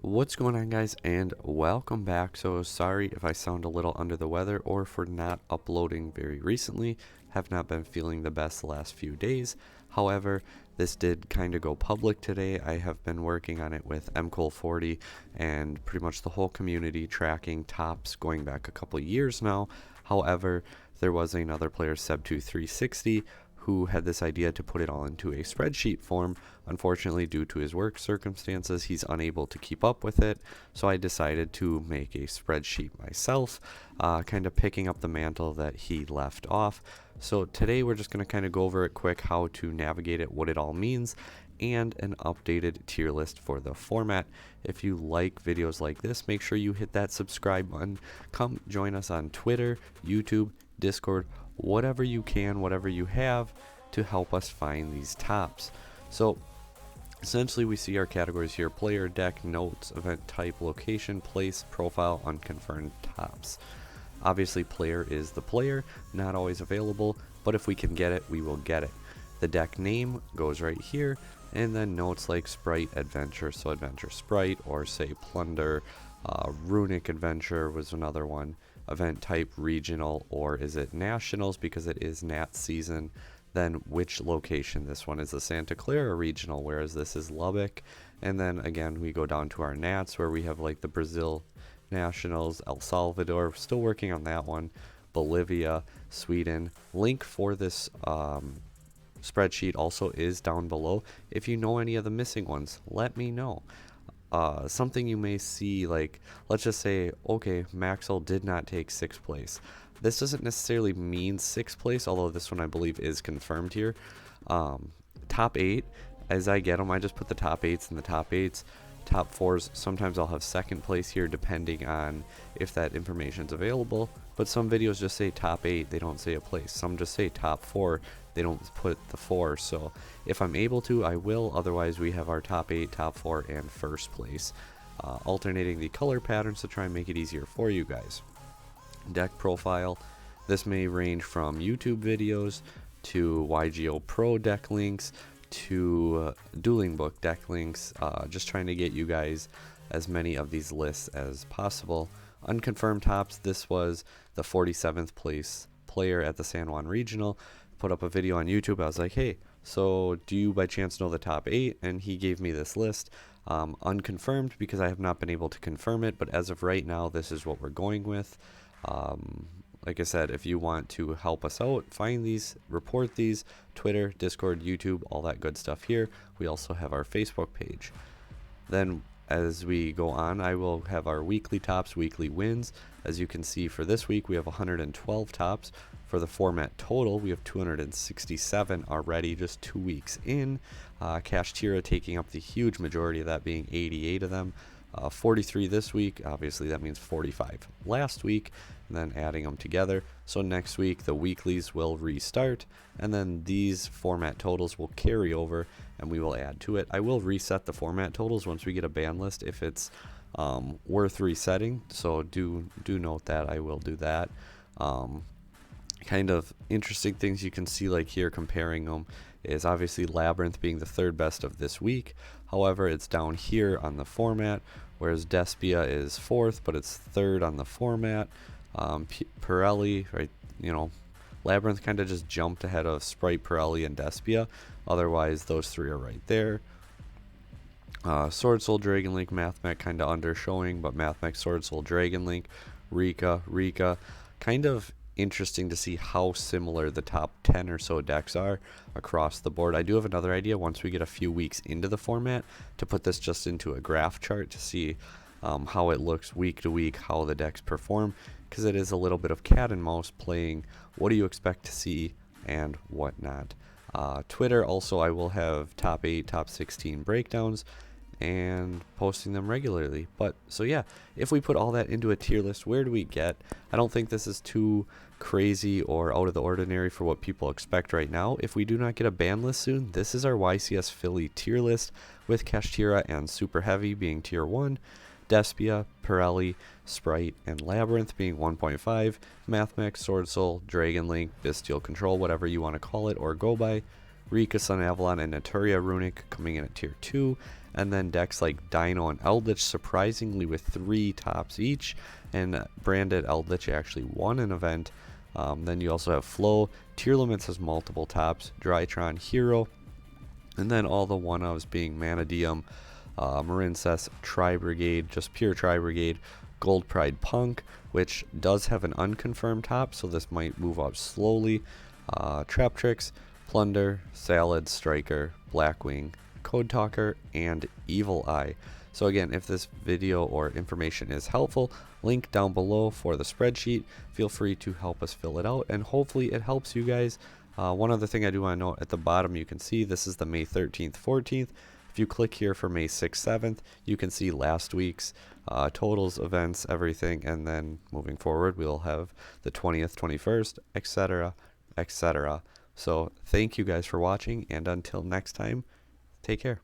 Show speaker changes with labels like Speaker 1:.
Speaker 1: What's going on, guys, and welcome back. So sorry if I sound a little under the weather or for not uploading very recently. Have not been feeling the best the last few days. However, this did kind of go public today. I have been working on it with mcol40 and pretty much the whole community tracking tops going back a couple years now. However, there was another player, Seb2360, who had this idea to put it all into a spreadsheet form. Unfortunately, due to his work circumstances, he's unable to keep up with it, so I decided to make a spreadsheet myself, kind of picking up the mantle that he left off. So today we're just going to kind of go over it quick, how to navigate it, what it all means, and an updated tier list for the format. If you like videos like this, make sure you hit that subscribe button. Come join us on Twitter, YouTube, Discord, whatever you can, whatever you have to help us find these tops. So essentially we see our categories here: player, deck, notes, event type, location, place, profile, unconfirmed tops. Obviously player is the player, not always available, but if we can get it, we will get it. The deck name goes right here, and then notes like spright, adventure, so adventure spright, or say plunder, runic adventure was another one. Event type regional, or is it nationals because it is nat season. Then which location, this one is the Santa Clara regional, whereas this is Lubbock. And then again we go down to our nats where we have like the Brazil nationals, El Salvador, still working on that one, Bolivia, Sweden. Link for this spreadsheet also is down below. If you know any of the missing ones, let me know. Something you may see, like, let's just say, okay, Maxwell did not take 6th place. This doesn't necessarily mean 6th place, although this one I believe is confirmed here. Top 8, as I get them, I just put the top 8s in the top 8s. Top 4s, sometimes I'll have 2nd place here depending on if that information is available. But some videos just say top 8, they don't say a place. Some just say top 4, they don't put the 4. So if I'm able to, I will. Otherwise, we have our top 8, top 4, and 1st place. Alternating the color patterns to try and make it easier for you guys. Deck profile. This may range from YouTube videos to YGO Pro deck links to Dueling Book deck links. Just trying to get you guys as many of these lists as possible. Unconfirmed tops. This was the 47th place player at the San Juan Regional. Put up a video on YouTube. I was like, hey, so do you by chance know the top 8? And he gave me this list. Unconfirmed because I have not been able to confirm it, but as of right now, this is what we're going with. Like I said, if you want to help us out, find these, report these, Twitter, Discord, YouTube, all that good stuff here. We also have our Facebook page. Then as we go on, I will have our weekly tops, weekly wins. As you can see for this week, we have 112 tops. For the format total, we have 267 already, just 2 weeks in. Kashtira taking up the huge majority of that, being 88 of them. 43 this week, obviously that means 45 last week, and then adding them together. So next week the weeklies will restart, and then these format totals will carry over and we will add to it. I will reset the format totals once we get a ban list if it's worth resetting, so do note that I will do that. Kind of interesting things you can see, like here comparing them, is obviously Labyrinth being the 3rd best of this week. However, it's down here on the format, whereas Despia is 4th, but it's 3rd on the format. Pirelli, right, you know, Labyrinth kind of just jumped ahead of Spright, Pirelli, and Despia. Otherwise, those 3 are right there. Sword Soul, Dragon Link, mathmech kind of undershowing, but mathmech, Sword Soul, Dragon Link, Rika, kind of interesting to see how similar the top 10 or so decks are across the board. I do have another idea once we get a few weeks into the format to put this just into a graph chart to see how it looks week to week, how the decks perform, because it is a little bit of cat and mouse playing what do you expect to see and whatnot. Twitter also, I will have top 8, top 16 breakdowns and posting them regularly. But so yeah, if we put all that into a tier list, where do we get? I don't think this is too crazy or out of the ordinary for what people expect right now. If we do not get a ban list soon, this is our YCS Philly tier list, with Kashtira and Super Heavy being tier 1, Despia, Pirelli, Spright, and Labyrinth being 1.5, mathmech, Sword Soul, Dragon Link, Bestial Control, whatever you want to call it or go by, Rika, Sun Avalon, and Naturia Runic coming in at tier 2, and then decks like Dino and Eldritch surprisingly with 3 tops each, and Branded Eldritch actually won an event. Then you also have Flow, Tier Limits has multiple tops, Drytron Hero, and then all the one-ofs being Manadium, Marincess, Tri-Brigade, just pure Tri-Brigade, Gold Pride Punk, which does have an unconfirmed top, so this might move up slowly, Trap Tricks, Plunder, Salad, Striker, Blackwing, Code Talker, and Evil Eye. So again, if this video or information is helpful, link down below for the spreadsheet. Feel free to help us fill it out, and hopefully it helps you guys. One other thing I do want to note, at the bottom you can see this is the May 13th, 14th. If you click here for May 6th, 7th, you can see last week's totals, events, everything, and then moving forward we'll have the 20th, 21st, etc., etc. So thank you guys for watching, and until next time, take care.